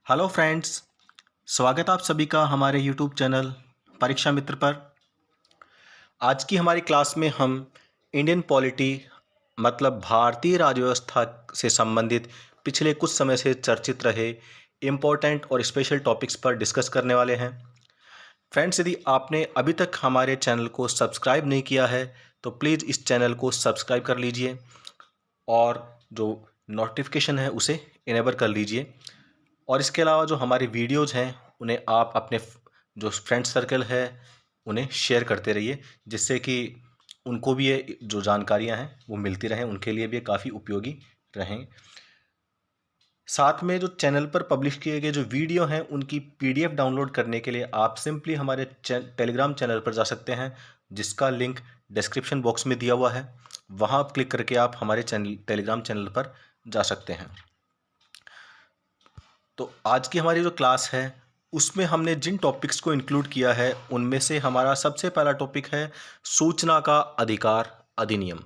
Hello friends. स्वागत आप सभी का हमारे यूट्यूब चैनल परीक्षा मित्र पर। आज की हमारी क्लास में हम इंडियन पॉलिटी मतलब भारतीय राज्य व्यवस्था से संबंधित पिछले कुछ समय से चर्चित रहे इम्पोर्टेंट और स्पेशल टॉपिक्स पर डिस्कस करने वाले हैं। फ्रेंड्स, यदि आपने अभी तक हमारे चैनल को सब्सक्राइब नहीं किया है तो प्लीज़ इस चैनल को सब्सक्राइब कर लीजिए और जो नोटिफिकेशन है उसे इनेबल कर लीजिए। और इसके अलावा जो हमारी वीडियोज़ हैं उन्हें आप अपने जो फ्रेंड सर्कल है उन्हें शेयर करते रहिए, जिससे कि उनको भी ये जो जानकारियां हैं वो मिलती रहें, उनके लिए भी ये काफ़ी उपयोगी रहें। साथ में जो चैनल पर पब्लिश किए गए जो वीडियो हैं उनकी पीडीएफ डाउनलोड करने के लिए आप सिंपली हमारे टेलीग्राम चैनल पर जा सकते हैं, जिसका लिंक डिस्क्रिप्शन बॉक्स में दिया हुआ है। वहाँ आप क्लिक करके आप हमारे टेलीग्राम चैनल पर जा सकते हैं। तो आज की हमारी जो क्लास है उसमें हमने जिन टॉपिक्स को इंक्लूड किया है उनमें से हमारा सबसे पहला टॉपिक है सूचना का अधिकार अधिनियम,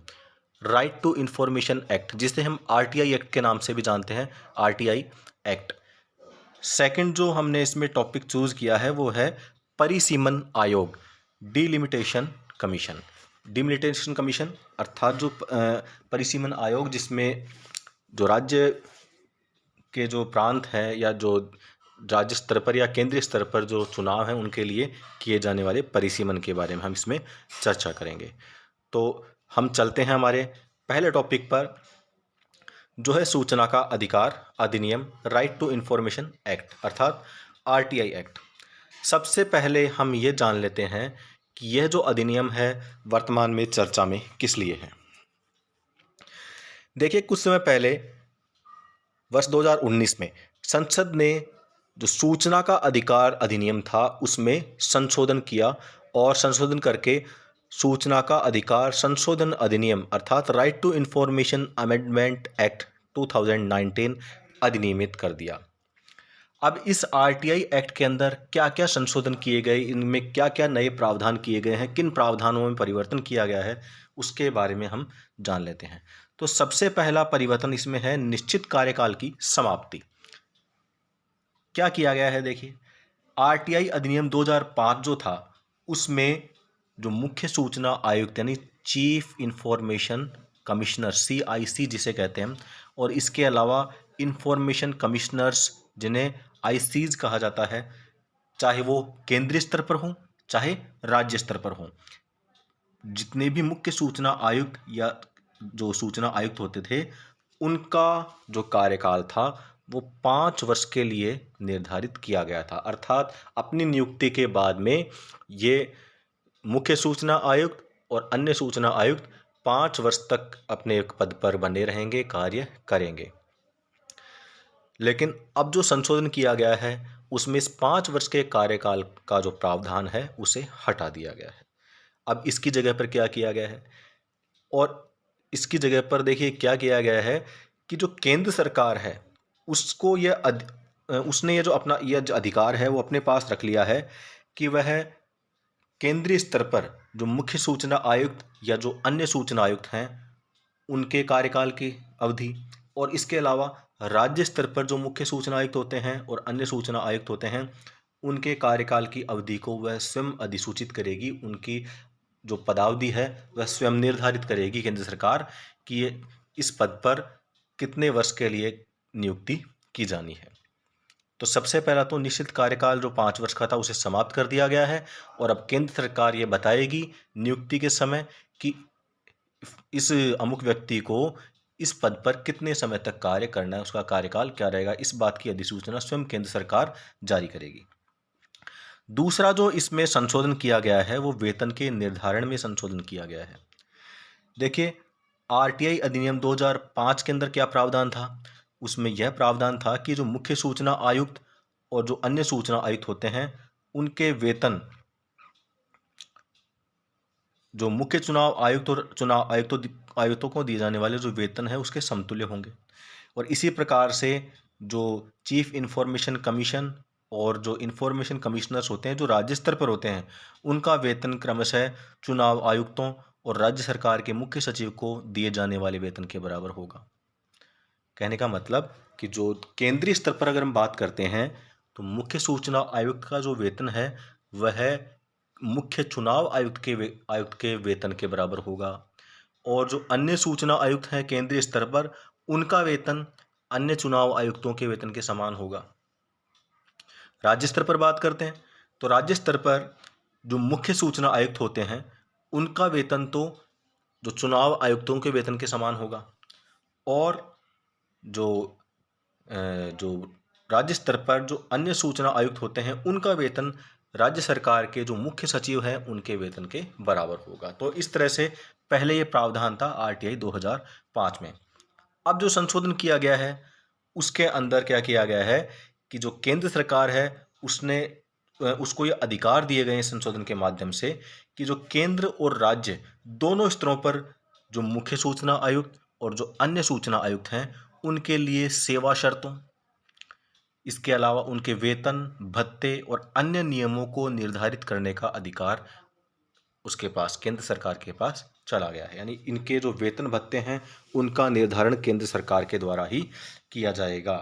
राइट टू इंफॉर्मेशन एक्ट, जिसे हम आरटीआई एक्ट के नाम से भी जानते हैं, आरटीआई एक्ट। सेकंड जो हमने इसमें टॉपिक चूज़ किया है वो है परिसीमन आयोग, डिलिमिटेशन कमीशन। डिलिमिटेशन कमीशन अर्थात जो परिसीमन आयोग, जिसमें जो राज्य के जो प्रांत हैं या जो राज्य स्तर पर या केंद्रीय स्तर पर जो चुनाव हैं उनके लिए किए जाने वाले परिसीमन के बारे में हम इसमें चर्चा करेंगे। तो हम चलते हैं हमारे पहले टॉपिक पर, जो है सूचना का अधिकार अधिनियम, राइट टू इंफॉर्मेशन एक्ट अर्थात आरटीआई एक्ट। सबसे पहले हम ये जान लेते हैं कि यह जो अधिनियम है वर्तमान में चर्चा में किस लिए है। देखिए, कुछ समय पहले वर्ष 2019 में संसद ने जो सूचना का अधिकार अधिनियम था उसमें संशोधन किया और संशोधन करके सूचना का अधिकार संशोधन अधिनियम अर्थात right to information amendment act 2019 अधिनियमित कर दिया। अब इस आरटीआई एक्ट के अंदर क्या क्या संशोधन किए गए, इनमें क्या क्या नए प्रावधान किए गए हैं, किन प्रावधानों में परिवर्तन किया गया है, उसके बारे में हम जान लेते हैं। तो सबसे पहला परिवर्तन इसमें है निश्चित कार्यकाल की समाप्ति। क्या किया गया है, देखिए, आरटीआई अधिनियम 2005 जो था उसमें जो मुख्य सूचना आयुक्त यानी चीफ इंफॉर्मेशन कमिश्नर, सीआईसी जिसे कहते हैं, और इसके अलावा इंफॉर्मेशन कमिश्नर्स जिन्हें आईसीज कहा जाता है, चाहे वो केंद्रीय स्तर पर हों चाहे राज्य स्तर पर हों, जितने भी मुख्य सूचना आयुक्त या जो सूचना आयुक्त होते थे उनका जो कार्यकाल था वो 5 वर्ष के लिए निर्धारित किया गया था। अर्थात अपनी नियुक्ति के बाद में ये मुख्य सूचना आयुक्त और अन्य सूचना आयुक्त 5 वर्ष तक अपने एक पद पर बने रहेंगे, कार्य करेंगे। लेकिन अब जो संशोधन किया गया है उसमें इस 5 वर्ष के कार्यकाल का जो प्रावधान है उसे हटा दिया गया है। अब इसकी जगह पर क्या किया गया है, और इसकी जगह पर देखिए क्या किया गया है कि जो केंद्र सरकार है उसको उसने ये जो अपना यह जो अधिकार है वो अपने पास रख लिया है कि वह केंद्रीय स्तर पर जो मुख्य सूचना आयुक्त या जो अन्य सूचना आयुक्त हैं उनके कार्यकाल की अवधि, और इसके अलावा राज्य स्तर पर जो मुख्य सूचना आयुक्त होते हैं और अन्य सूचना आयुक्त होते हैं उनके कार्यकाल की अवधि को वह स्वयं अधिसूचित करेगी। उनकी जो पदावधि है वह स्वयं निर्धारित करेगी केंद्र सरकार कि ये इस पद पर कितने वर्ष के लिए नियुक्ति की जानी है। तो सबसे पहला तो निश्चित कार्यकाल जो 5 वर्ष का था उसे समाप्त कर दिया गया है, और अब केंद्र सरकार ये बताएगी नियुक्ति के समय कि इस अमुक व्यक्ति को इस पद पर कितने समय तक कार्य करना है, उसका कार्यकाल क्या रहेगा, इस बात की अधिसूचना स्वयं केंद्र सरकार जारी करेगी। दूसरा जो इसमें संशोधन किया गया है वो वेतन के निर्धारण में संशोधन किया गया है। देखिए, आरटीआई अधिनियम 2005 के अंदर क्या प्रावधान था, उसमें यह प्रावधान था कि जो मुख्य सूचना आयुक्त और जो अन्य सूचना आयुक्त होते हैं उनके वेतन जो मुख्य चुनाव आयुक्त और चुनाव आयुक्तों को दिए जाने वाले जो वेतन है उसके समतुल्य होंगे। और इसी प्रकार से जो चीफ इंफॉर्मेशन कमीशन और जो इंफॉर्मेशन कमिश्नर्स होते हैं जो राज्य स्तर पर होते हैं उनका वेतन क्रमशः चुनाव आयुक्तों और राज्य सरकार के मुख्य सचिव को दिए जाने वाले वेतन के बराबर होगा। कहने का मतलब कि जो केंद्रीय स्तर पर अगर हम बात करते हैं तो मुख्य सूचना आयुक्त का जो वेतन है वह मुख्य चुनाव आयुक्त के वेतन के बराबर होगा, और जो अन्य सूचना आयुक्त हैं केंद्रीय स्तर पर उनका वेतन अन्य चुनाव आयुक्तों के वेतन के समान होगा। राज्य स्तर पर बात करते हैं तो राज्य स्तर पर जो मुख्य सूचना आयुक्त होते हैं उनका वेतन तो जो चुनाव आयुक्तों के वेतन के समान होगा, और जो जो राज्य स्तर पर जो अन्य सूचना आयुक्त होते हैं उनका वेतन राज्य सरकार के जो मुख्य सचिव हैं उनके वेतन के बराबर होगा। तो इस तरह से पहले ये प्रावधान था आरटीआई 2005 में। अब जो संशोधन किया गया है उसके अंदर क्या किया गया है कि जो केंद्र सरकार है उसको ये अधिकार दिए गए हैं संशोधन के माध्यम से कि जो केंद्र और राज्य दोनों स्तरों पर जो मुख्य सूचना आयुक्त और जो अन्य सूचना आयुक्त हैं उनके लिए सेवा शर्तों, इसके अलावा उनके वेतन भत्ते और अन्य नियमों को निर्धारित करने का अधिकार उसके पास केंद्र सरकार के पास चला गया है। यानी इनके जो वेतन भत्ते हैं उनका निर्धारण केंद्र सरकार के द्वारा ही किया जाएगा।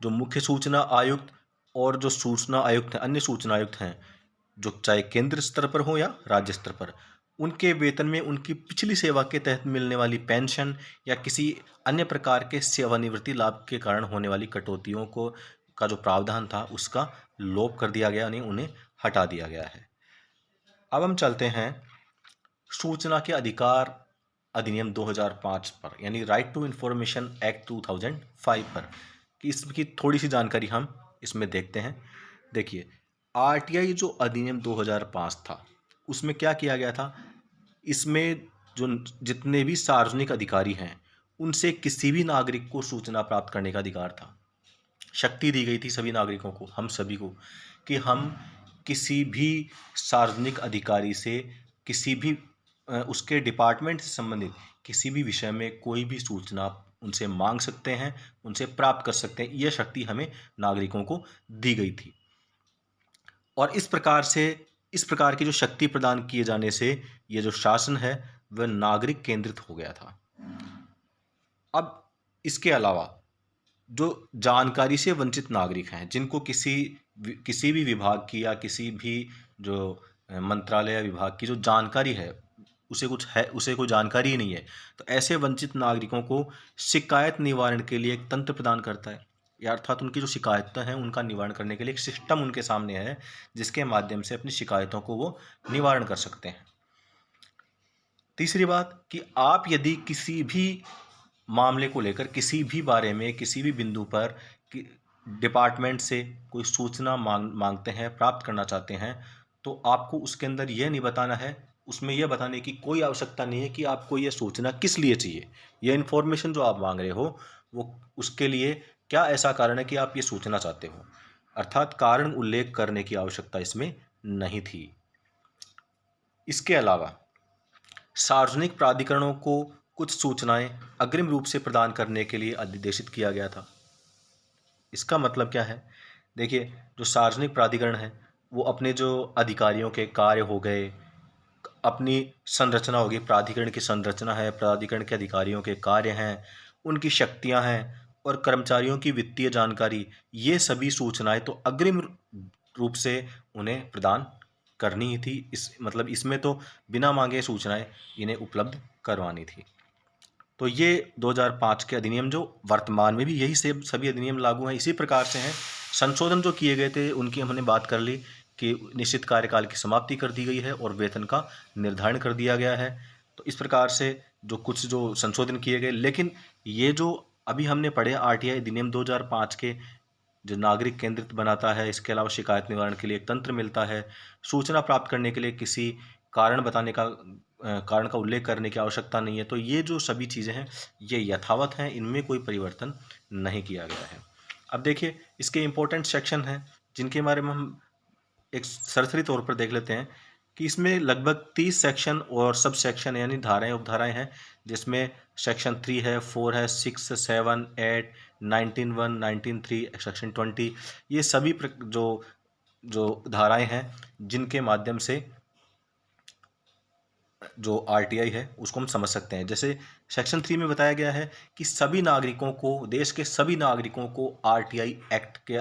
जो मुख्य सूचना आयुक्त और जो सूचना आयुक्त हैं अन्य सूचना आयुक्त हैं जो चाहे केंद्र स्तर पर हो या राज्य स्तर पर, उनके वेतन में उनकी पिछली सेवा के तहत मिलने वाली पेंशन या किसी अन्य प्रकार के सेवानिवृत्ति लाभ के कारण होने वाली कटौतियों को का जो प्रावधान था उसका लोप कर दिया गया, यानी उन्हें हटा दिया गया है। अब हम चलते हैं सूचना के अधिकार अधिनियम 2005 पर, यानी राइट टू इंफॉर्मेशन एक्ट 2005 पर, कि इसकी थोड़ी सी जानकारी हम इसमें देखते हैं। देखिए, आरटीआई जो अधिनियम 2005 था उसमें क्या किया गया था, इसमें जो जितने भी सार्वजनिक अधिकारी हैं उनसे किसी भी नागरिक को सूचना प्राप्त करने का अधिकार था। शक्ति दी गई थी सभी नागरिकों को, हम सभी को, कि हम किसी भी सार्वजनिक अधिकारी से किसी भी उसके डिपार्टमेंट से संबंधित किसी भी विषय में कोई भी सूचना उनसे मांग सकते हैं, उनसे प्राप्त कर सकते हैं। यह शक्ति हमें नागरिकों को दी गई थी, और इस प्रकार की जो शक्ति प्रदान किए जाने से ये जो शासन है वह नागरिक केंद्रित हो गया था। अब इसके अलावा जो जानकारी से वंचित नागरिक हैं जिनको किसी भी विभाग की या किसी भी जो मंत्रालय या विभाग की जो जानकारी है उसे कोई जानकारी ही नहीं है, तो ऐसे वंचित नागरिकों को शिकायत निवारण के लिए एक तंत्र प्रदान करता है, या अर्थात उनकी जो शिकायतें हैं उनका निवारण करने के लिए एक सिस्टम उनके सामने है जिसके माध्यम से अपनी शिकायतों को वो निवारण कर सकते हैं। तीसरी बात कि आप यदि किसी भी मामले को लेकर किसी भी बारे में किसी भी बिंदु पर डिपार्टमेंट से कोई सूचना मांगते हैं, प्राप्त करना चाहते हैं, तो आपको उसके अंदर यह नहीं बताना है, उसमें यह बताने की कोई आवश्यकता नहीं है कि आपको यह सूचना किस लिए चाहिए। यह इन्फॉर्मेशन जो आप मांग रहे हो वो उसके लिए क्या ऐसा कारण है कि आप ये सूचना चाहते हो, अर्थात कारण उल्लेख करने की आवश्यकता इसमें नहीं थी। इसके अलावा सार्वजनिक प्राधिकरणों को कुछ सूचनाएं अग्रिम रूप से प्रदान करने के लिए अधिदेशित किया गया था। इसका मतलब क्या है, देखिए, जो सार्वजनिक प्राधिकरण है वो अपने जो अधिकारियों के कार्य हो गए, अपनी संरचना होगी, प्राधिकरण की संरचना है, प्राधिकरण के अधिकारियों के कार्य हैं, उनकी शक्तियां हैं और कर्मचारियों की वित्तीय जानकारी, ये सभी सूचनाएं तो अग्रिम रूप से उन्हें प्रदान करनी ही थी। इसमें तो बिना मांगे सूचनाएं इन्हें उपलब्ध करवानी थी। तो ये 2005 के अधिनियम जो वर्तमान में भी यही से सभी अधिनियम लागू हैं, इसी प्रकार से हैं। संशोधन जो किए गए थे उनकी हमने बात कर ली कि निश्चित कार्यकाल की समाप्ति कर दी गई है और वेतन का निर्धारण कर दिया गया है। तो इस प्रकार से जो संशोधन किए गए, लेकिन ये जो अभी हमने पढ़े आरटीआई अधिनियम 2005 के जो नागरिक केंद्रित बनाता है, इसके अलावा शिकायत निवारण के लिए एक तंत्र मिलता है, सूचना प्राप्त करने के लिए किसी कारण का उल्लेख करने की आवश्यकता नहीं है, तो ये जो सभी चीज़ें हैं ये यथावत हैं, इनमें कोई परिवर्तन नहीं किया गया है। अब देखिए, इसके इम्पोर्टेंट सेक्शन हैं जिनके बारे में हम एक सरसरी तौर पर देख लेते हैं कि इसमें लगभग 30 सेक्शन और सब सेक्शन यानी धाराएं उपधाराएं हैं, जिसमें सेक्शन 3 है, 4 है, 6, 7, 8, 19(1), 19(3), सेक्शन 20, ये सभी जो धाराएं हैं जिनके माध्यम से जो आरटीआई है उसको हम समझ सकते हैं। जैसे सेक्शन 3 में बताया गया है कि सभी नागरिकों को, देश के सभी नागरिकों को आरटीआई एक्ट के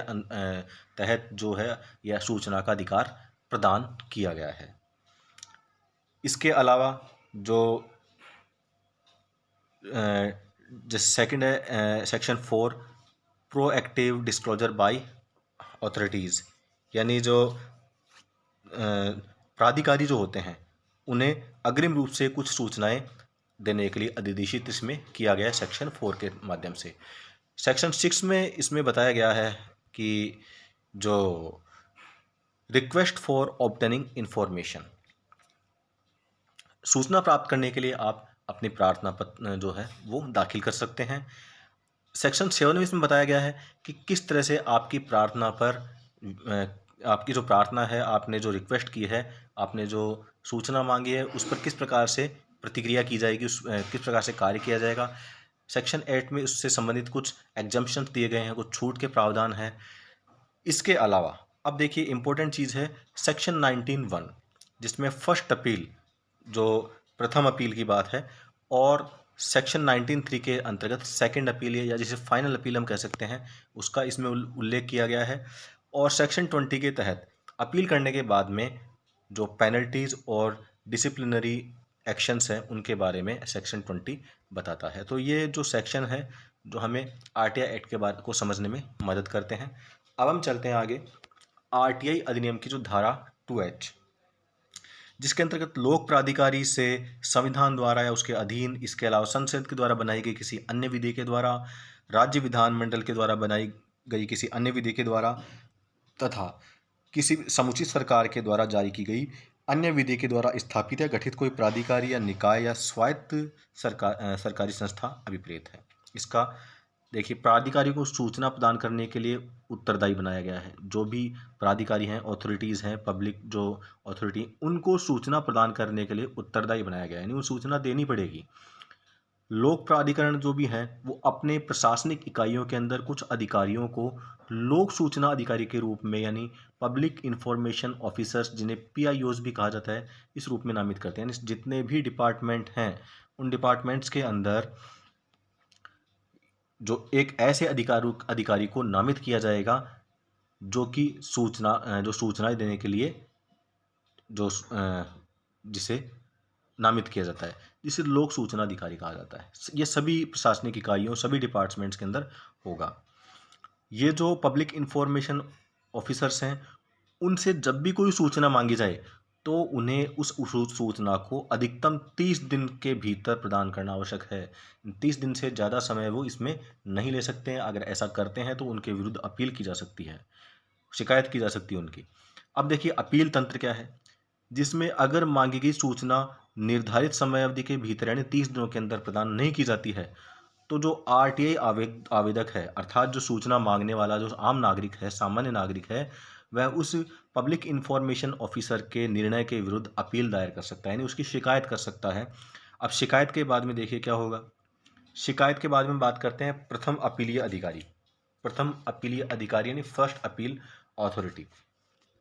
तहत जो है यह सूचना का अधिकार प्रदान किया गया है। इसके अलावा जो जैसे सेकंड है section 4, proactive disclosure by authorities, यानी जो प्राधिकारी जो होते हैं उन्हें अग्रिम रूप से कुछ सूचनाएं देने के लिए अधिदेशित इसमें किया गया है सेक्शन 4 के माध्यम से। सेक्शन 6 में इसमें बताया गया है कि जो रिक्वेस्ट फॉर ऑब्टेनिंग इंफॉर्मेशन, सूचना प्राप्त करने के लिए आप अपनी प्रार्थना पत्र जो है वो दाखिल कर सकते हैं। सेक्शन 7 में इसमें बताया गया है कि किस तरह से आपकी प्रार्थना पर आपकी जो प्रार्थना है, आपने जो रिक्वेस्ट की है, आपने जो सूचना मांगी है, उस पर किस प्रकार से प्रतिक्रिया की जाएगी, किस प्रकार से कार्य किया जाएगा। सेक्शन 8 में उससे संबंधित कुछ एग्जम्पशन दिए गए हैं, कुछ छूट के प्रावधान हैं। इसके अलावा अब देखिए इम्पोर्टेंट चीज़ है सेक्शन 19(1), जिसमें फर्स्ट अपील, जो प्रथम अपील की बात है, और सेक्शन 19(3) के अंतर्गत सेकंड अपील या जिसे फाइनल अपील हम कह सकते हैं, उसका इसमें उल्लेख किया गया है। और सेक्शन 20 के तहत अपील करने के बाद में जो पेनल्टीज़ और डिसिप्लिनरी एक्शंस हैं उनके बारे में सेक्शन 20 बताता है। तो ये जो सेक्शन है जो हमें आरटीआई एक्ट के बारे को समझने में मदद करते हैं। अब हम चलते हैं आगे आरटीआई अधिनियम की जो धारा 2H, जिसके अंतर्गत लोक प्राधिकारी से संविधान द्वारा या उसके अधीन, इसके अलावा संसद के द्वारा बनाई गई किसी अन्य विधि के द्वारा, राज्य विधानमंडल के द्वारा बनाई गई किसी अन्य विधि के द्वारा तथा किसी समुचित सरकार के द्वारा जारी की गई अन्य विधि के द्वारा स्थापित या गठित कोई प्राधिकारी या निकाय या स्वायत्त सरकारी संस्था अभिप्रेत है। इसका देखिए, प्राधिकारी को सूचना प्रदान करने के लिए उत्तरदायी बनाया गया है। जो भी प्राधिकारी हैं, ऑथोरिटीज़ हैं, पब्लिक जो अथॉरिटी, उनको सूचना प्रदान करने के लिए उत्तरदायी बनाया गया है, यानी वो सूचना देनी पड़ेगी। लोक प्राधिकरण जो भी हैं वो अपने प्रशासनिक इकाइयों के अंदर कुछ अधिकारियों को लोक सूचना अधिकारी के रूप में, यानी पब्लिक इंफॉर्मेशन ऑफिसर्स, जिन्हें पीआईओज भी कहा जाता है, इस रूप में नामित करते हैं। यानी जितने भी डिपार्टमेंट हैं उन डिपार्टमेंट्स के अंदर जो एक ऐसे अधिकारी को नामित किया जाएगा जो कि जो सूचनाएं देने के लिए जिसे नामित किया जाता है, जिसे लोक सूचना अधिकारी कहा जाता है। ये सभी प्रशासनिक इकाइयों, सभी डिपार्टमेंट्स के अंदर होगा। ये जो पब्लिक इंफॉर्मेशन ऑफिसर्स हैं, उनसे जब भी कोई सूचना मांगी जाए तो उन्हें उस सूचना को अधिकतम 30 दिन के भीतर प्रदान करना आवश्यक है। 30 दिन से ज़्यादा समय वो इसमें नहीं ले सकते हैं। अगर ऐसा करते हैं तो उनके विरुद्ध अपील की जा सकती है, शिकायत की जा सकती है उनकी। अब देखिए अपील तंत्र क्या है, जिसमें अगर मांगी गई सूचना निर्धारित समय अवधि के भीतर यानी 30 दिनों के अंदर प्रदान नहीं की जाती है तो जो आरटीआई आवेदक है, अर्थात जो सूचना मांगने वाला जो आम नागरिक है, सामान्य नागरिक है, वह उस पब्लिक इंफॉर्मेशन ऑफिसर के निर्णय के विरुद्ध अपील दायर कर सकता है, यानी उसकी शिकायत कर सकता है। अब शिकायत के बाद में देखिए क्या होगा। शिकायत के बाद में बात करते हैं प्रथम अपीलीय अधिकारी। प्रथम अपीलीय अधिकारी यानी फर्स्ट अपील अथॉरिटी,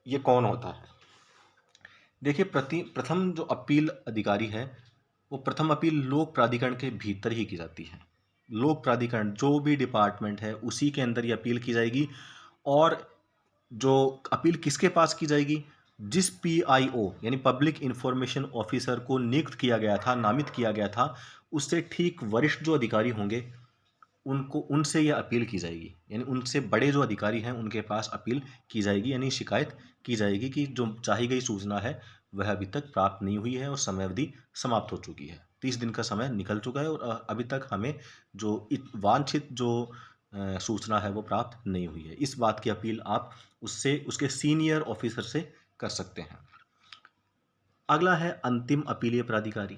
ये कौन होता है? देखिए, प्रथम जो अपील अधिकारी है वो प्रथम अपील लोक प्राधिकरण के भीतर ही की जाती है। लोक प्राधिकरण जो भी डिपार्टमेंट है उसी के अंदर ये अपील की जाएगी। और जो अपील किसके पास की जाएगी? जिस पीआईओ यानी पब्लिक इंफॉर्मेशन ऑफिसर को नियुक्त किया गया था, नामित किया गया था, उससे ठीक वरिष्ठ जो अधिकारी होंगे उनको, उनसे यह अपील की जाएगी, यानी उनसे बड़े जो अधिकारी हैं उनके पास अपील की जाएगी, यानी शिकायत की जाएगी कि जो चाही गई सूचना है वह अभी तक प्राप्त नहीं हुई है और समय अवधि समाप्त हो चुकी है, 30 दिन का समय निकल चुका है और अभी तक हमें जो वांछित जो सूचना है वो प्राप्त नहीं हुई है। इस बात की अपील आप उससे, उसके सीनियर ऑफिसर से कर सकते हैं। अगला है अंतिम अपीलीय प्राधिकारी।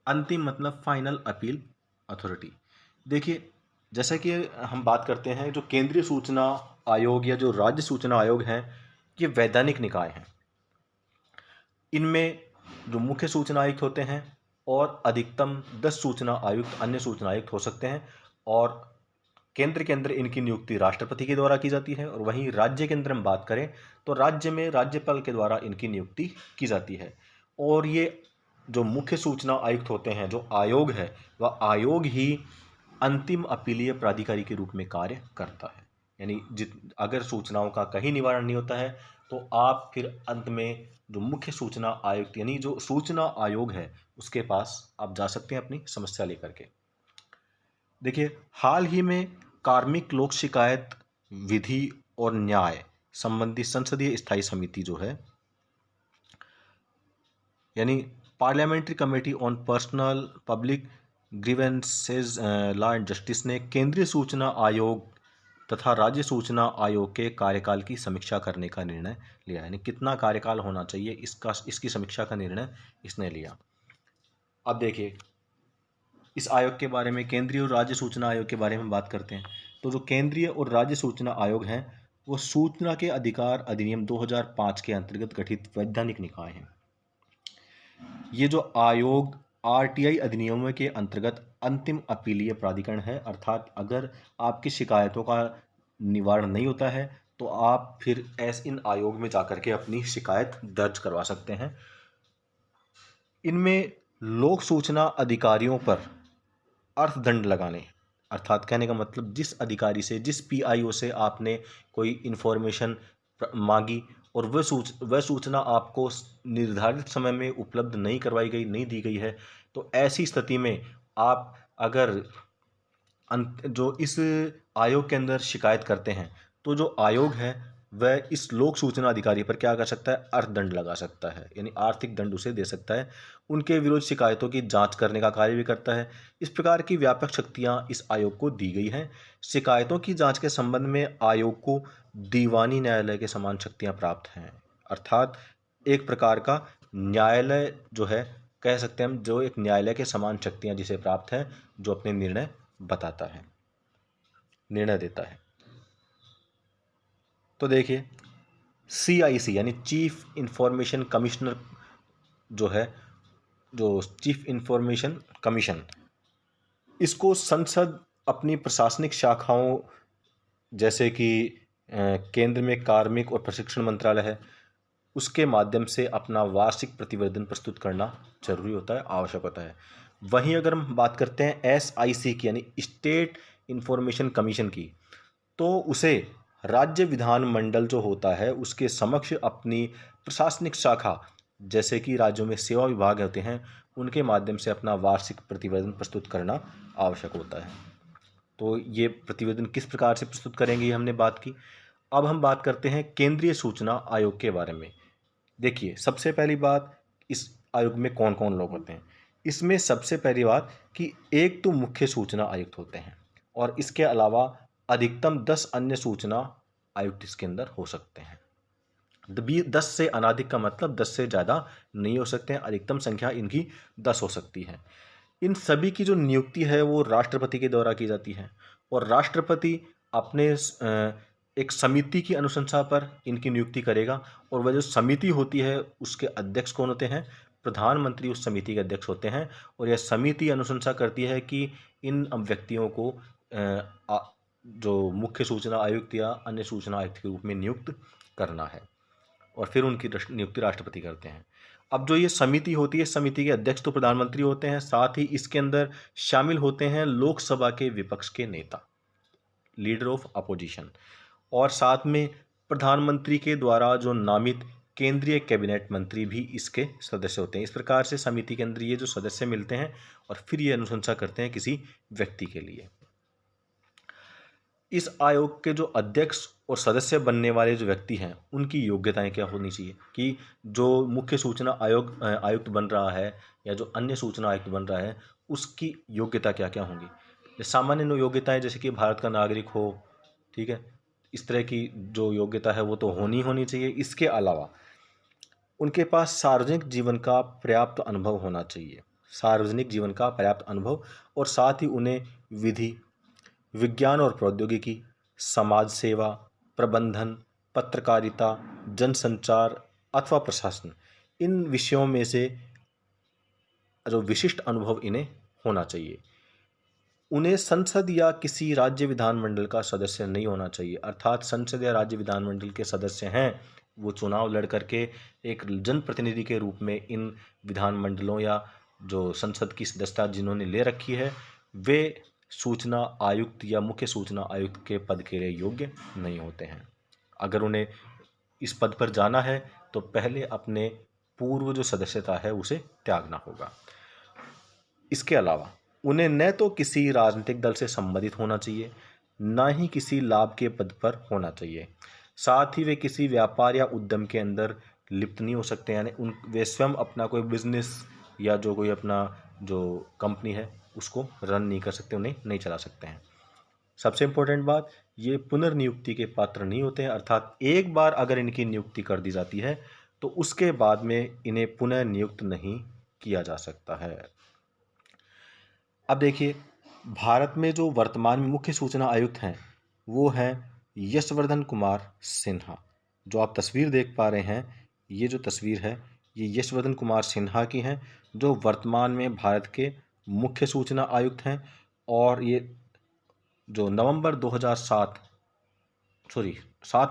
अंतिम मतलब फाइनल अपील अथॉरिटी। देखिए, जैसा कि हम बात करते हैं, जो केंद्रीय सूचना आयोग या जो राज्य सूचना आयोग हैं, ये वैधानिक निकाय हैं। इनमें जो मुख्य सूचना आयुक्त होते हैं और अधिकतम 10 सूचना आयुक्त, अन्य सूचना आयुक्त हो सकते हैं। और केंद्र के अंदर इनकी नियुक्ति राष्ट्रपति के द्वारा की जाती है और वहीं राज्य के अंदर हम बात करें तो राज्य में राज्यपाल के द्वारा इनकी नियुक्ति की जाती है। और ये जो मुख्य सूचना आयुक्त होते हैं, जो आयोग है, वह आयोग ही अंतिम अपीलीय प्राधिकारी के रूप में कार्य करता है। यानी अगर सूचनाओं का कहीं निवारण नहीं होता है तो आप फिर अंत में जो मुख्य सूचना आयुक्त यानी जो सूचना आयोग है उसके पास आप जा सकते हैं अपनी समस्या लेकर के। देखिए, हाल ही में कार्मिक लोक शिकायत विधि और न्याय संबंधी संसदीय स्थायी समिति जो है, यानी parliamentary committee on personnel public grievances law and justice ने केंद्रीय सूचना आयोग तथा राज्य सूचना आयोग के कार्यकाल की समीक्षा करने का निर्णय लिया। यानी कितना कार्यकाल होना चाहिए इसकी समीक्षा का निर्णय इसने लिया। अब देखिए, इस आयोग के बारे में, केंद्रीय और राज्य सूचना आयोग के बारे में बात करते हैं। तो जो केंद्रीय और राज्य सूचना आयोग हैं वो सूचना के अधिकार अधिनियम 2005 के अंतर्गत गठित वैधानिक निकाय हैं। ये जो आयोग आरटीआई अधिनियमों के अंतर्गत अंतिम अपीलीय प्राधिकरण है, अर्थात अगर आपकी शिकायतों का निवारण नहीं होता है तो आप फिर इन आयोग में जाकर के अपनी शिकायत दर्ज करवा सकते हैं। इनमें लोक सूचना अधिकारियों पर अर्थदंड लगाने, अर्थात कहने का मतलब जिस अधिकारी से, जिस पीआईओ से आपने कोई इन्फॉर्मेशन मांगी और वह सूचना आपको निर्धारित समय में उपलब्ध नहीं करवाई गई, नहीं दी गई है, तो ऐसी स्थिति में आप अगर जो इस आयोग के अंदर शिकायत करते हैं तो जो आयोग है वह इस लोक सूचना अधिकारी पर क्या कर सकता है, अर्थदंड लगा सकता है, यानी आर्थिक दंड उसे दे सकता है। उनके विरुद्ध शिकायतों की जांच करने का कार्य भी करता है। इस प्रकार की व्यापक शक्तियां इस आयोग को दी गई हैं। शिकायतों की जांच के संबंध में आयोग को दीवानी न्यायालय के समान शक्तियां प्राप्त हैं, अर्थात एक प्रकार का न्यायालय जो है, कह सकते हैं हम, जो एक न्यायालय के समान शक्तियां जिसे प्राप्त हैं, जो अपने निर्णय बताता है, निर्णय देता है। तो देखिए, CIC यानी चीफ इंफॉर्मेशन कमिश्नर जो है, जो चीफ इंफॉर्मेशन कमीशन, इसको संसद अपनी प्रशासनिक शाखाओं जैसे कि केंद्र में कार्मिक और प्रशिक्षण मंत्रालय है, उसके माध्यम से अपना वार्षिक प्रतिवेदन प्रस्तुत करना जरूरी होता है, आवश्यक होता है। वहीं अगर हम बात करते हैं SIC की यानी स्टेट इंफॉर्मेशन कमीशन की, तो उसे राज्य विधानमंडल जो होता है उसके समक्ष अपनी प्रशासनिक शाखा जैसे कि राज्यों में सेवा विभाग होते हैं उनके माध्यम से अपना वार्षिक प्रतिवेदन प्रस्तुत करना आवश्यक होता है। तो ये प्रतिवेदन किस प्रकार से प्रस्तुत करेंगे ये हमने बात की। अब हम बात करते हैं केंद्रीय सूचना आयोग के बारे में। देखिए, सबसे पहली बात, इस आयोग में कौन कौन लोग होते हैं। इसमें सबसे पहली बात कि एक तो मुख्य सूचना आयुक्त होते हैं और इसके अलावा अधिकतम 10 अन्य सूचना आयुक्त इसके अंदर हो सकते हैं। 10 से अनाधिक का मतलब 10 से ज़्यादा नहीं हो सकते हैं, अधिकतम संख्या इनकी 10 हो सकती है। इन सभी की जो नियुक्ति है वो राष्ट्रपति के द्वारा की जाती है और राष्ट्रपति अपने एक समिति की अनुशंसा पर इनकी नियुक्ति करेगा और वह जो समिति होती है उसके अध्यक्ष कौन होते हैं, प्रधानमंत्री उस समिति के अध्यक्ष होते हैं और यह समिति अनुशंसा करती है कि इन व्यक्तियों को जो मुख्य सूचना आयुक्त या अन्य सूचना आयुक्त के रूप में नियुक्त करना है और फिर उनकी नियुक्ति राष्ट्रपति करते हैं। अब जो ये समिति होती है, समिति के अध्यक्ष तो प्रधानमंत्री होते हैं, साथ ही इसके अंदर शामिल होते हैं लोकसभा के विपक्ष के नेता, लीडर ऑफ अपोजिशन, और साथ में प्रधानमंत्री के द्वारा जो नामित केंद्रीय कैबिनेट मंत्री भी इसके सदस्य होते हैं। इस प्रकार से समिति के अंदर ये जो सदस्य मिलते हैं और फिर ये अनुशंसा करते हैं किसी व्यक्ति के लिए। इस आयोग के जो अध्यक्ष और सदस्य बनने वाले जो व्यक्ति हैं उनकी योग्यताएं क्या होनी चाहिए कि जो मुख्य सूचना आयुक्त बन रहा है या जो अन्य सूचना आयुक्त बन रहा है उसकी योग्यता क्या क्या होंगी। सामान्य योग्यताएं जैसे कि भारत का नागरिक हो, ठीक है, इस तरह की जो योग्यता है वो तो होनी चाहिए। इसके अलावा उनके पास सार्वजनिक जीवन का पर्याप्त अनुभव होना चाहिए, सार्वजनिक जीवन का पर्याप्त अनुभव, और साथ ही उन्हें विधि, विज्ञान और प्रौद्योगिकी, समाज सेवा, प्रबंधन, पत्रकारिता, जनसंचार अथवा प्रशासन, इन विषयों में से जो विशिष्ट अनुभव इन्हें होना चाहिए। उन्हें संसद या किसी राज्य विधानमंडल का सदस्य नहीं होना चाहिए, अर्थात संसद या राज्य विधानमंडल के सदस्य हैं वो चुनाव लड़ करके एक जनप्रतिनिधि के रूप में इन विधानमंडलों या जो संसद की सदस्यता जिन्होंने ले रखी है, वे सूचना आयुक्त या मुख्य सूचना आयुक्त के पद के लिए योग्य नहीं होते हैं। अगर उन्हें इस पद पर जाना है तो पहले अपने पूर्व जो सदस्यता है उसे त्यागना होगा। इसके अलावा उन्हें न तो किसी राजनीतिक दल से संबंधित होना चाहिए, ना ही किसी लाभ के पद पर होना चाहिए। साथ ही वे किसी व्यापार या उद्यम के अंदर लिप्त नहीं हो सकते, यानी वे स्वयं अपना कोई बिजनेस या जो कोई अपना जो कंपनी है उसको रन नहीं कर सकते, उन्हें नहीं चला सकते हैं। सबसे इम्पोर्टेंट बात, ये पुनर्नियुक्ति के पात्र नहीं होते हैं, अर्थात एक बार अगर इनकी नियुक्ति कर दी जाती है तो उसके बाद में इन्हें पुनः नियुक्त नहीं किया जा सकता है। अब देखिए, भारत में जो वर्तमान में मुख्य सूचना आयुक्त हैं वो हैं यशवर्धन कुमार सिन्हा। जो आप तस्वीर देख पा रहे हैं, ये जो तस्वीर है ये यशवर्धन कुमार सिन्हा की हैं, जो वर्तमान में भारत के मुख्य सूचना आयुक्त हैं। और ये जो 7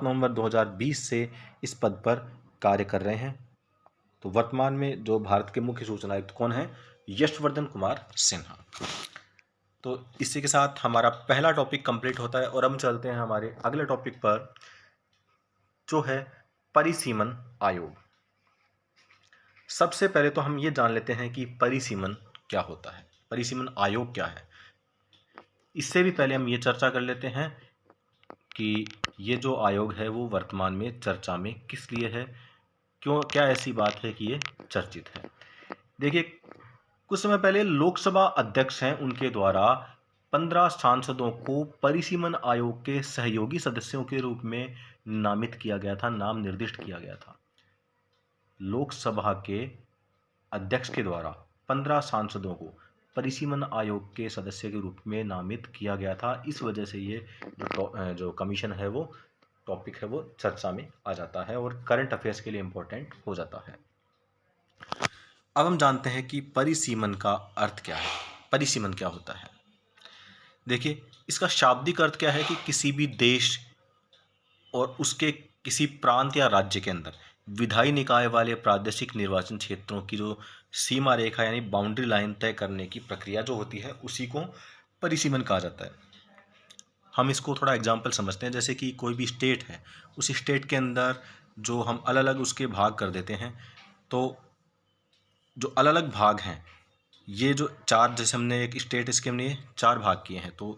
नवंबर 2020 से इस पद पर कार्य कर रहे हैं। तो वर्तमान में जो भारत के मुख्य सूचना आयुक्त कौन है? यशवर्धन कुमार सिन्हा। तो इसी के साथ हमारा पहला टॉपिक कंप्लीट होता है और हम चलते हैं हमारे अगले टॉपिक पर, जो है परिसीमन आयोग। सबसे पहले तो हम ये जान लेते हैं कि परिसीमन क्या होता है, परिसीमन आयोग क्या है। इससे भी पहले हम ये चर्चा कर लेते हैं कि ये जो आयोग है वो वर्तमान में चर्चा में किस लिए है, क्यों, क्या ऐसी बात है कि ये चर्चित है। देखिए, कुछ समय पहले लोकसभा अध्यक्ष हैं उनके द्वारा 15 सांसदों को परिसीमन आयोग के सहयोगी सदस्यों के रूप में नामित किया गया था, नाम निर्दिष्ट किया गया था। लोकसभा के अध्यक्ष के द्वारा 15 सांसदों को परिसीमन आयोग के सदस्य के रूप में नामित किया गया था। इस वजह से ये जो कमीशन है वो टॉपिक है वो चर्चा में आ जाता है और करंट अफेयर्स के लिए इम्पोर्टेंट हो जाता है। अब हम जानते हैं कि परिसीमन का अर्थ क्या है, परिसीमन क्या होता है। देखिए, इसका शाब्दिक अर्थ क्या है कि किसी भी देश और उसके किसी प्रांत या राज्य के अंदर विधायी निकाय वाले प्रादेशिक निर्वाचन क्षेत्रों की जो सीमा रेखा यानी बाउंड्री लाइन तय करने की प्रक्रिया जो होती है उसी को परिसीमन कहा जाता है। हम इसको थोड़ा एग्जाम्पल समझते हैं, जैसे कि कोई भी स्टेट है, उस स्टेट के अंदर जो हम अलग अलग उसके भाग कर देते हैं, तो जो अलग अलग भाग हैं, ये जो चार, जैसे हमने एक स्टेट इसके हमने 4 भाग किए हैं, तो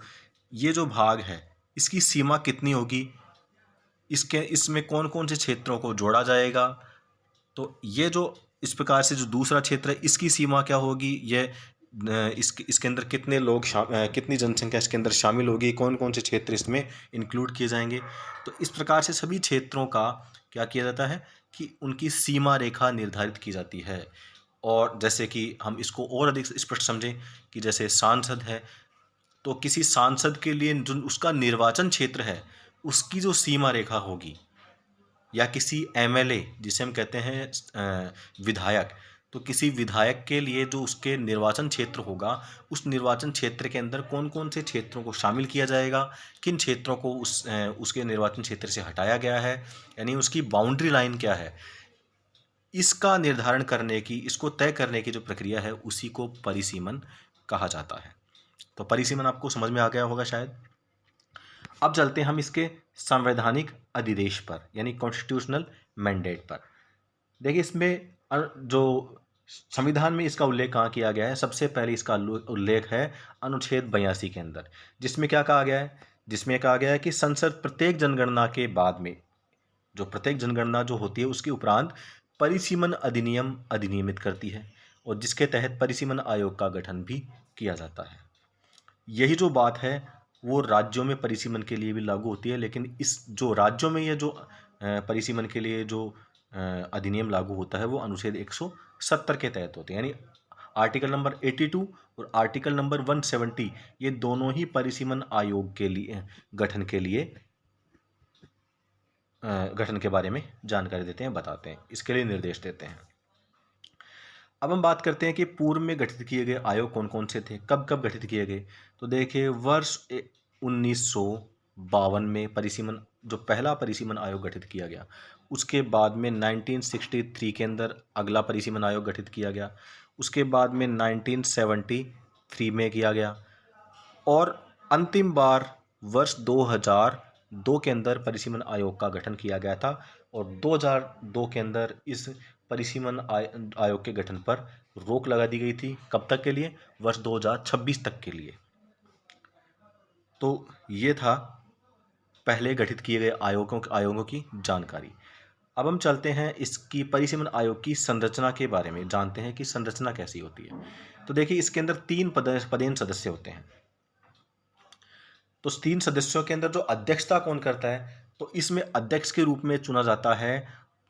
ये जो भाग है इसकी सीमा कितनी होगी, इसमें कौन कौन से क्षेत्रों को जोड़ा जाएगा, तो ये जो इस प्रकार से जो दूसरा क्षेत्र है इसकी सीमा क्या होगी, ये इसके अंदर कितने लोग कितनी जनसंख्या इसके अंदर शामिल होगी, कौन कौन से क्षेत्र इसमें इंक्लूड किए जाएंगे। तो इस प्रकार से सभी क्षेत्रों का क्या किया जाता है कि उनकी सीमा रेखा निर्धारित की जाती है। और जैसे कि हम इसको और अधिक स्पष्ट समझें कि जैसे सांसद है, तो किसी सांसद के लिए जो उसका निर्वाचन क्षेत्र है उसकी जो सीमा रेखा होगी, या किसी एमएलए जिसे हम कहते हैं विधायक, तो किसी विधायक के लिए जो उसके निर्वाचन क्षेत्र होगा, उस निर्वाचन क्षेत्र के अंदर कौन कौन से क्षेत्रों को शामिल किया जाएगा, किन क्षेत्रों को उसके निर्वाचन क्षेत्र से हटाया गया है, यानी उसकी बाउंड्री लाइन क्या है, इसका निर्धारण करने की, इसको तय करने की जो प्रक्रिया है उसी को परिसीमन कहा जाता है। तो परिसीमन आपको समझ में आ गया होगा शायद। अब चलते हैं हम इसके संवैधानिक अधिदेश पर, यानी कॉन्स्टिट्यूशनल मैंडेट पर। देखिए, इसमें जो संविधान में इसका उल्लेख कहाँ किया गया है, सबसे पहले इसका उल्लेख है अनुच्छेद 82 के अंदर, जिसमें क्या कहा गया है, जिसमें कहा गया है कि संसद प्रत्येक जनगणना के बाद में, जो प्रत्येक जनगणना जो होती है उसके उपरांत परिसीमन अधिनियम अधिनियमित करती है और जिसके तहत परिसीमन आयोग का गठन भी किया जाता है। यही जो बात है वो राज्यों में परिसीमन के लिए भी लागू होती है, लेकिन इस जो राज्यों में ये जो परिसीमन के लिए जो अधिनियम लागू होता है वो अनुच्छेद 170 के तहत होते हैं, यानी आर्टिकल नंबर 82 और आर्टिकल नंबर 170, ये दोनों ही परिसीमन आयोग के लिए गठन के बारे में जानकारी देते हैं, बताते हैं, इसके लिए निर्देश देते हैं। अब हम बात करते हैं कि पूर्व में गठित किए गए आयोग कौन कौन से थे, कब कब गठित किए गए। तो देखिए, वर्ष 1952 में परिसीमन, जो पहला परिसीमन आयोग गठित किया गया उसके बाद में 1963 के अंदर अगला परिसीमन आयोग गठित किया गया, उसके बाद में 1973 में किया गया, और अंतिम बार वर्ष 2002 के अंदर परिसीमन आयोग का गठन किया गया था। और 2002 के अंदर इस परिसीमन आयोग के गठन पर रोक लगा दी गई थी। कब तक के लिए? वर्ष 2026 तक के लिए। तो ये था पहले गठित किए गए आयोगों की जानकारी। अब हम चलते हैं इसकी परिसीमन आयोग की संरचना के बारे में, जानते हैं कि संरचना कैसी होती है। तो देखिए, इसके अंदर 3 पदेन सदस्य होते हैं। तो 3 सदस्यों के अंदर जो अध्यक्षता कौन करता है? तो इसमें अध्यक्ष के रूप में चुना जाता है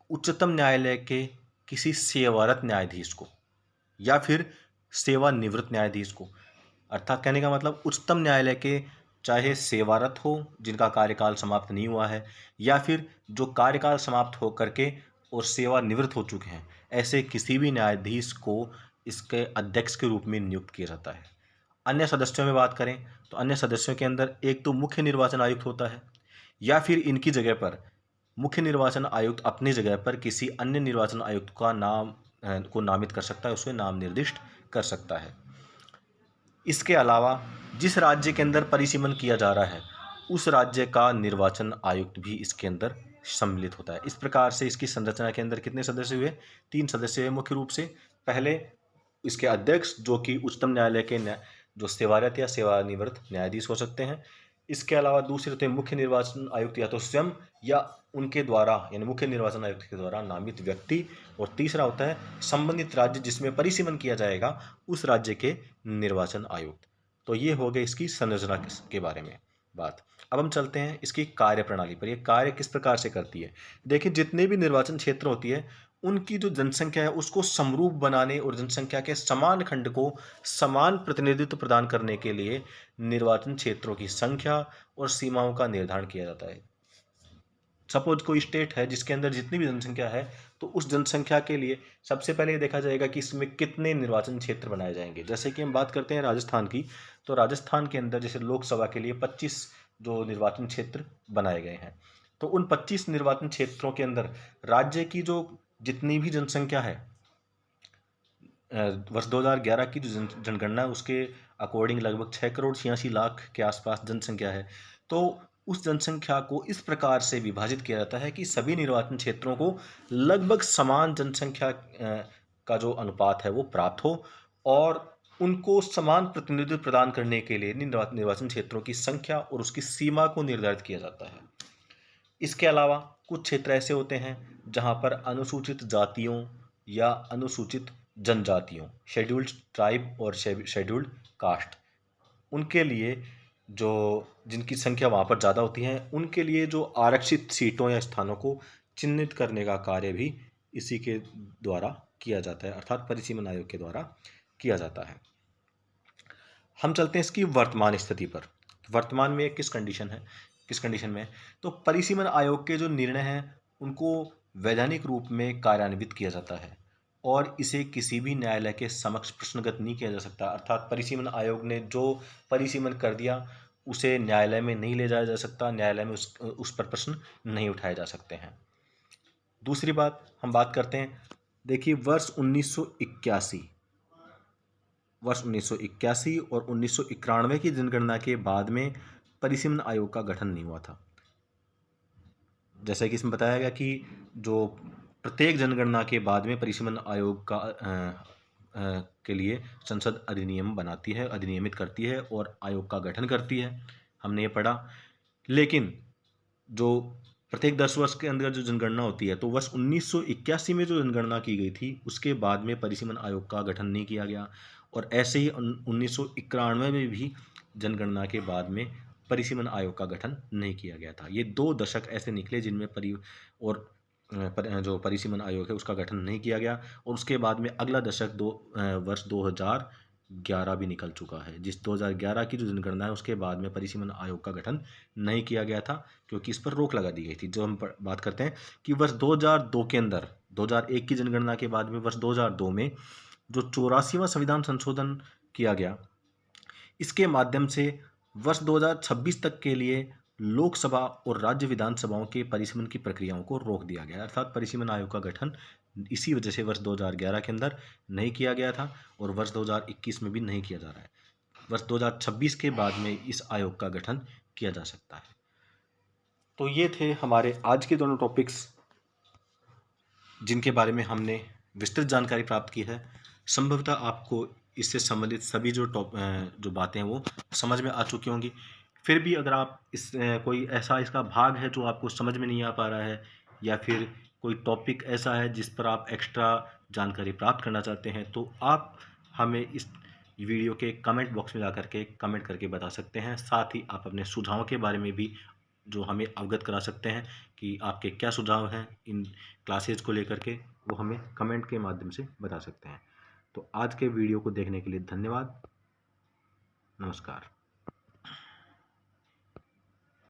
उच्चतम न्यायालय के किसी सेवारत न्यायाधीश को या फिर सेवानिवृत्त न्यायाधीश को। अर्थात कहने का मतलब उच्चतम न्यायालय के चाहे सेवारत हो, जिनका कार्यकाल समाप्त नहीं हुआ है, या फिर जो कार्यकाल समाप्त हो करके और सेवानिवृत्त हो चुके हैं, ऐसे किसी भी न्यायाधीश को इसके अध्यक्ष के रूप में नियुक्त किया जाता है। अन्य सदस्यों में बात करें तो अन्य सदस्यों के अंदर एक तो मुख्य निर्वाचन आयुक्त होता है, या फिर इनकी जगह पर मुख्य निर्वाचन आयुक्त अपनी जगह पर किसी अन्य निर्वाचन आयुक्त का नाम को नामित कर सकता है, उसे नाम निर्दिष्ट कर सकता है। इसके अलावा जिस राज्य के अंदर परिसीमन किया जा रहा है उस राज्य का निर्वाचन आयुक्त भी इसके अंदर सम्मिलित होता है। इस प्रकार से इसकी संरचना के अंदर कितने सदस्य हुए? 3 सदस्य हुए मुख्य रूप से। पहले इसके अध्यक्ष, जो कि उच्चतम न्यायालय के जो सेवारत या सेवानिवृत्त न्यायाधीश हो सकते हैं। इसके अलावा दूसरे होते हैं मुख्य निर्वाचन आयुक्त, या तो स्वयं या उनके द्वारा, यानी मुख्य निर्वाचन आयुक्त के द्वारा नामित व्यक्ति। और तीसरा होता है संबंधित राज्य जिसमें परिसीमन किया जाएगा उस राज्य के निर्वाचन आयुक्त। तो ये हो गए इसकी संरचना के बारे में बात। अब हम चलते हैं इसकी कार्यप्रणाली पर। ये कार्य किस प्रकार से करती है। देखिए, जितने भी निर्वाचन क्षेत्र होती है उनकी जो जनसंख्या है उसको समरूप बनाने और जनसंख्या के समान खंड को समान प्रतिनिधित्व प्रदान करने के लिए निर्वाचन क्षेत्रों की संख्या और सीमाओं का निर्धारण किया जाता है। सपोज कोई स्टेट है जिसके अंदर जितनी भी जनसंख्या है, तो उस जनसंख्या के लिए सबसे पहले ये देखा जाएगा कि इसमें कितने निर्वाचन क्षेत्र बनाए जाएंगे। जैसे कि हम बात करते हैं राजस्थान की, तो राजस्थान के अंदर जैसे लोकसभा के लिए 25 जो निर्वाचन क्षेत्र बनाए गए हैं। तो उन 25 निर्वाचन क्षेत्रों के अंदर राज्य की जो जितनी भी जनसंख्या है, वर्ष 2011 की जो जनगणना है उसके अकॉर्डिंग लगभग 6,86,00,000 के आसपास जनसंख्या है। तो उस जनसंख्या को इस प्रकार से विभाजित किया जाता है कि सभी निर्वाचन क्षेत्रों को लगभग समान जनसंख्या का जो अनुपात है वो प्राप्त हो, और उनको समान प्रतिनिधित्व प्रदान करने के लिए निर्वाचन क्षेत्रों की संख्या और उसकी सीमा को निर्धारित किया जाता है। इसके अलावा कुछ क्षेत्र ऐसे होते हैं जहां पर अनुसूचित जातियों या अनुसूचित जनजातियों, शेड्यूल्ड ट्राइब और शेड्यूल्ड कास्ट, उनके लिए जो जिनकी संख्या वहाँ पर ज़्यादा होती है उनके लिए जो आरक्षित सीटों या स्थानों को चिन्हित करने का कार्य भी इसी के द्वारा किया जाता है, अर्थात परिसीमन आयोग के द्वारा किया जाता है। हम चलते हैं इसकी वर्तमान स्थिति पर। वर्तमान में किस कंडीशन में? तो परिसीमन आयोग के जो निर्णय हैं उनको वैधानिक रूप में कार्यान्वित किया जाता है और इसे किसी भी न्यायालय के समक्ष प्रश्नगत नहीं किया जा सकता। अर्थात परिसीमन आयोग ने जो परिसीमन कर दिया उसे न्यायालय में नहीं ले जाया जा सकता, न्यायालय में उस पर प्रश्न नहीं उठाए जा सकते हैं। दूसरी बात हम बात करते हैं, देखिए वर्ष 1981 और 1991 की जनगणना के बाद में परिसीमन आयोग का गठन नहीं हुआ था। जैसा कि इसमें बताया गया कि जो प्रत्येक जनगणना के बाद में परिसीमन आयोग का के लिए संसद अधिनियम बनाती है, अधिनियमित करती है और आयोग का गठन करती है, हमने ये पढ़ा। लेकिन जो प्रत्येक 10 वर्ष के अंदर जो जनगणना होती है, तो वर्ष 1981 में जो जनगणना की गई थी उसके बाद में परिसीमन आयोग का गठन नहीं किया गया, और ऐसे ही 1991 में भी जनगणना के बाद में परिसीमन आयोग का गठन नहीं किया गया था। ये 2 दशक ऐसे निकले जिनमें जो परिसीमन आयोग है उसका गठन नहीं किया गया, और उसके बाद में अगला दशक वर्ष 2011 भी निकल चुका है। जिस 2011 की जो जनगणना है उसके बाद में परिसीमन आयोग का गठन नहीं किया गया था क्योंकि इस पर रोक लगा दी गई थी। जो हम बात करते हैं कि वर्ष 2002 के अंदर 2001 की जनगणना के बाद में वर्ष 2002 में जो 84वां संविधान संशोधन किया गया, इसके माध्यम से वर्ष 2026 तक के लिए लोकसभा और राज्य विधानसभाओं के परिसीमन की प्रक्रियाओं को रोक दिया गया। अर्थात परिसीमन आयोग का गठन इसी वजह से वर्ष 2011 के अंदर नहीं किया गया था और वर्ष 2021 में भी नहीं किया जा रहा है। वर्ष 2026 के बाद में इस आयोग का गठन किया जा सकता है। तो ये थे हमारे आज के दोनों टॉपिक्स, जिनके बारे में हमने विस्तृत जानकारी प्राप्त की है। संभवतः आपको इससे संबंधित सभी जो बातें हैं वो समझ में आ चुकी होंगी। फिर भी अगर आप कोई ऐसा इसका भाग है जो आपको समझ में नहीं आ पा रहा है, या फिर कोई टॉपिक ऐसा है जिस पर आप एक्स्ट्रा जानकारी प्राप्त करना चाहते हैं, तो आप हमें इस वीडियो के कमेंट बॉक्स में जाकर के कमेंट करके बता सकते हैं। साथ ही आप अपने सुझावों के बारे में भी जो हमें अवगत करा सकते हैं कि आपके क्या सुझाव हैं इन क्लासेज को लेकर के, वो हमें कमेंट के माध्यम से बता सकते हैं। तो आज के वीडियो को देखने के लिए धन्यवाद। नमस्कार।